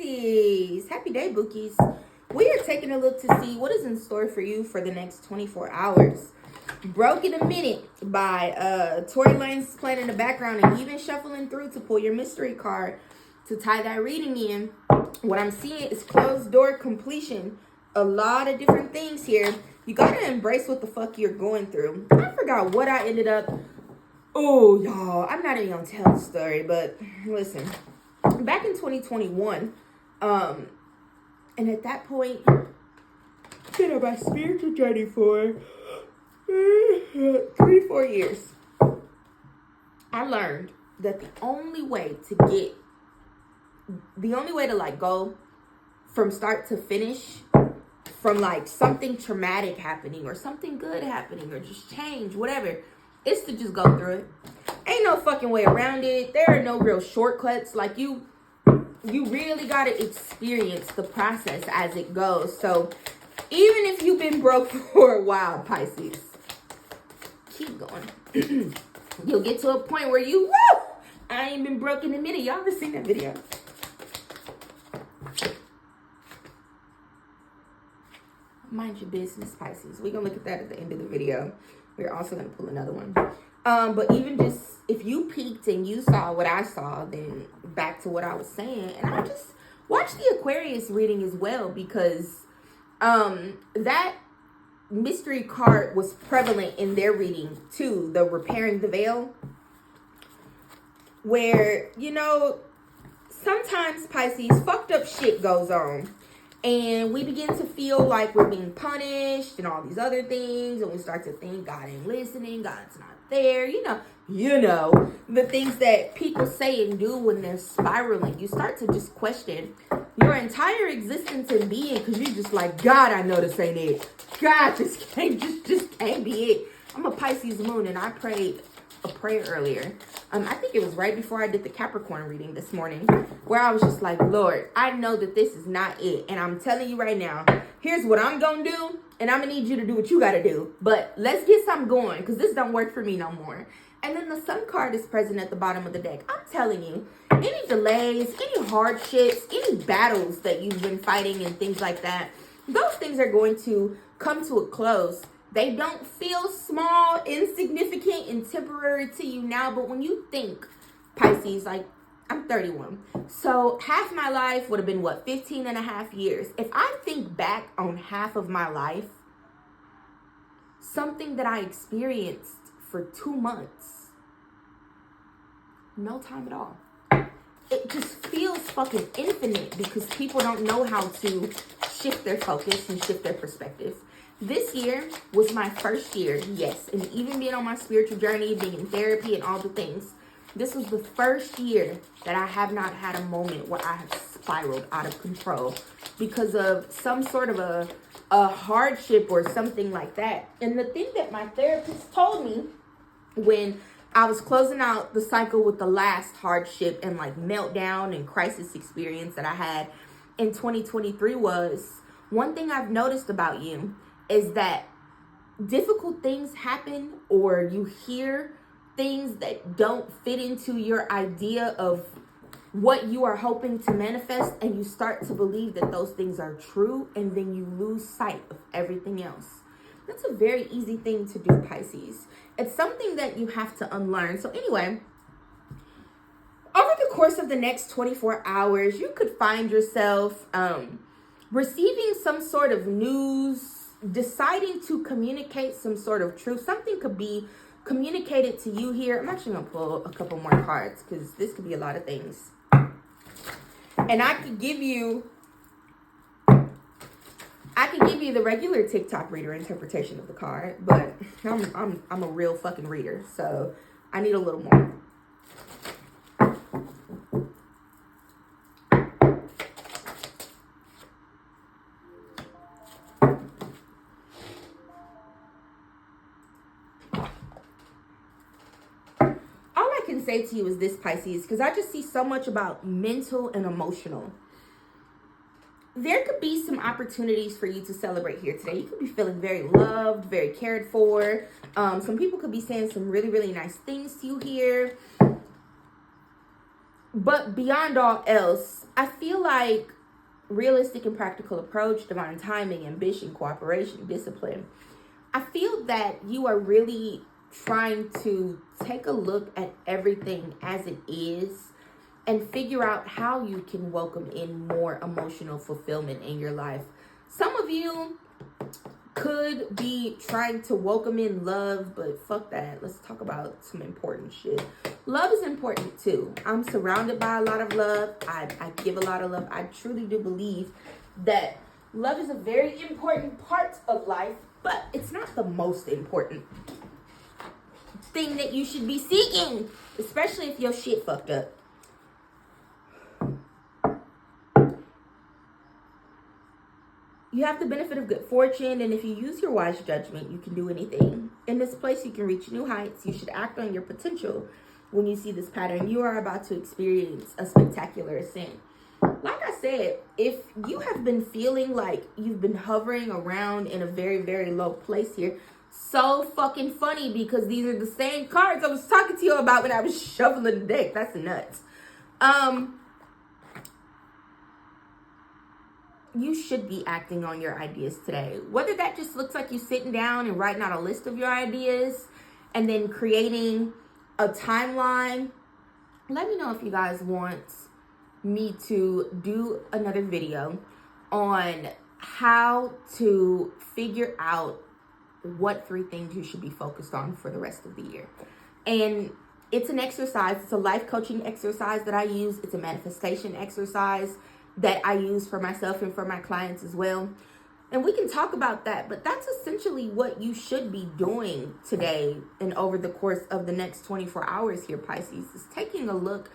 Pisces, happy day, bookies. We are taking a look to see what is in store for you for the next 24 hours. Broke in a Minute by Tory Lanez playing in the background and even shuffling through to pull your mystery card to tie that reading in. What I'm seeing is closed door completion. A lot of different things here. You gotta embrace what the fuck you're going through. I forgot what I ended up. Oh, y'all, I'm not even gonna tell the story, but listen. Back in 2021, and at that point, been on my spiritual journey for 3-4 years. I learned that the only way to like go from start to finish, from like something traumatic happening or something good happening or just change, whatever, is to just go through it. Ain't no fucking way around it. There are no real shortcuts. Like you really gotta experience the process as it goes. So even if you've been broke for a while, Pisces, keep going. You'll get to a point where I ain't been broke in a minute. Y'all ever seen that video? Mind your business, Pisces. We're gonna look at that at the end of the video. We're also gonna pull another one. But even just if you peeked and you saw what I saw, then back to what I was saying. And I just watched the Aquarius reading as well, because that mystery card was prevalent in their reading too, the repairing the veil. Where, sometimes, Pisces, fucked up shit goes on. And we begin to feel like we're being punished and all these other things. And we start to think God ain't listening, God's not there. You know, the things that people say and do when they're spiraling. You start to just question your entire existence and being, because you're just like, God, I know this ain't it. God, this can't be it. I'm a Pisces moon, and I prayed a prayer earlier. I think it was right before I did the Capricorn reading this morning, where I was just like, Lord, I know that this is not it. And I'm telling you right now, here's what I'm going to do. And I'm going to need you to do what you got to do. But let's get something going, because this don't work for me no more. And then the Sun card is present at the bottom of the deck. I'm telling you, any delays, any hardships, any battles that you've been fighting and things like that, those things are going to come to a close. They don't feel small, insignificant, and temporary to you now. But when you think, Pisces, like, I'm 31. So half my life would have been, 15 and a half years. If I think back on half of my life, something that I experienced for 2 months, no time at all. It just feels fucking infinite, because people don't know how to shift their focus and shift their perspective. This year was my first year, yes, and even being on my spiritual journey, being in therapy and all the things, this was the first year that I have not had a moment where I have spiraled out of control because of some sort of a hardship or something like that. And the thing that my therapist told me when I was closing out the cycle with the last hardship and like meltdown and crisis experience that I had in 2023 was, one thing I've noticed about you is that difficult things happen, or you hear things that don't fit into your idea of what you are hoping to manifest, and you start to believe that those things are true, and then you lose sight of everything else. That's a very easy thing to do, Pisces. It's something that you have to unlearn. So anyway, over the course of the next 24 hours, you could find yourself receiving some sort of news, deciding to communicate some sort of truth. Something could be communicated to you here. I'm actually going to pull a couple more cards, because this could be a lot of things. And I could give you the regular TikTok reader interpretation of the card, but I'm a real fucking reader, so I need a little more. Say to you is this, Pisces, because I just see so much about mental and emotional. There could be some opportunities for you to celebrate here today. You could be feeling very loved, very cared for. Some people could be saying some really, really nice things to you here. But beyond all else, I feel like realistic and practical approach, divine timing, ambition, cooperation, discipline. I feel that you are really trying to take a look at everything as it is and figure out how you can welcome in more emotional fulfillment in your life. Some of you could be trying to welcome in love, but fuck that. Let's talk about some important shit. Love is important too. I'm surrounded by a lot of love. I give a lot of love. I truly do believe that love is a very important part of life, but it's not the most important thing that you should be seeking, especially if your shit fucked up. You have the benefit of good fortune, and if you use your wise judgment, you can do anything. In this place, you can reach new heights. You should act on your potential. When you see this pattern, you are about to experience a spectacular ascent. Like I said, if you have been feeling like you've been hovering around in a very, very low place here, so fucking funny, because these are the same cards I was talking to you about when I was shuffling the deck. That's nuts. You should be acting on your ideas today. Whether that just looks like you sitting down and writing out a list of your ideas and then creating a timeline. Let me know if you guys want me to do another video on how to figure out what 3 things you should be focused on for the rest of the year. And it's an exercise. It's a life coaching exercise that I use. It's a manifestation exercise that I use for myself and for my clients as well. And we can talk about that, but that's essentially what you should be doing today and over the course of the next 24 hours here, Pisces, is taking a look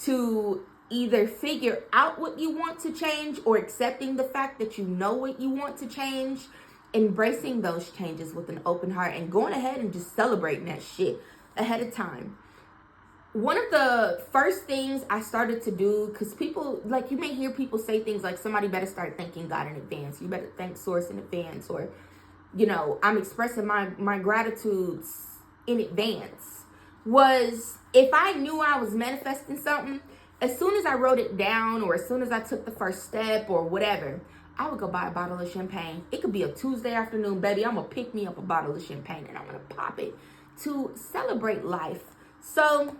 to either figure out what you want to change or accepting the fact that you know what you want to change, embracing those changes with an open heart and going ahead and just celebrating that shit ahead of time. One of the first things I started to do, because people, like, you may hear people say things like, somebody better start thanking God in advance. You better thank Source in advance. Or, you know, I'm expressing my gratitudes in advance. Was, if I knew I was manifesting something, as soon as I wrote it down or as soon as I took the first step or whatever, I would go buy a bottle of champagne. It could be a Tuesday afternoon, baby. I'm going to pick me up a bottle of champagne and I'm going to pop it to celebrate life. So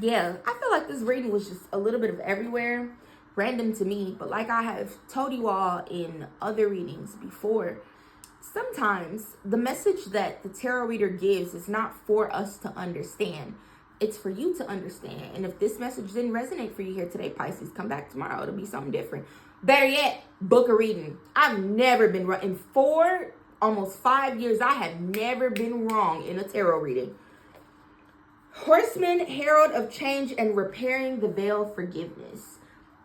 yeah, I feel like this reading was just a little bit of everywhere, random to me. But like I have told you all in other readings before, sometimes the message that the tarot reader gives is not for us to understand. It's for you to understand. And if this message didn't resonate for you here today, Pisces, come back tomorrow. It'll be something different. Better yet, book a reading. I've never been wrong. In almost 5 years, I have never been wrong in a tarot reading. Horseman, herald of change and repairing the veil, forgiveness.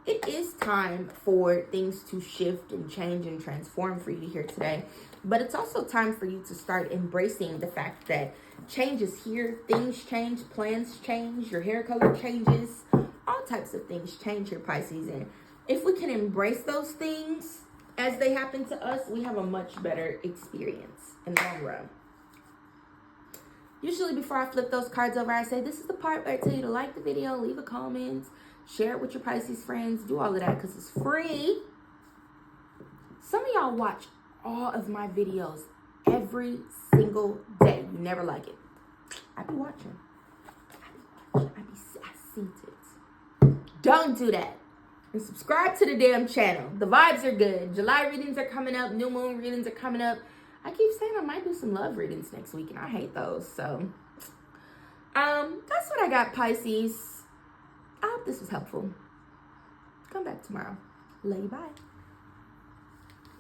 It is time for things to shift and change and transform for you here today. But it's also time for you to start embracing the fact that change is here. Things change, plans change, your hair color changes. All types of things change here, Pisces. And if we can embrace those things as they happen to us, we have a much better experience in the long run. Usually before I flip those cards over, I say, this is the part where I tell you to like the video, leave a comment, share it with your Pisces friends, do all of that because it's free. Some of y'all watch all of my videos every single day. You never like it. I be watching. I seen it. Don't do that. And subscribe to the damn channel. The vibes are good. July readings are coming up. New moon readings are coming up. I keep saying I might do some love readings next week, and I hate those. So, that's what I got, Pisces. I hope this was helpful. Come back tomorrow. Love you. Bye.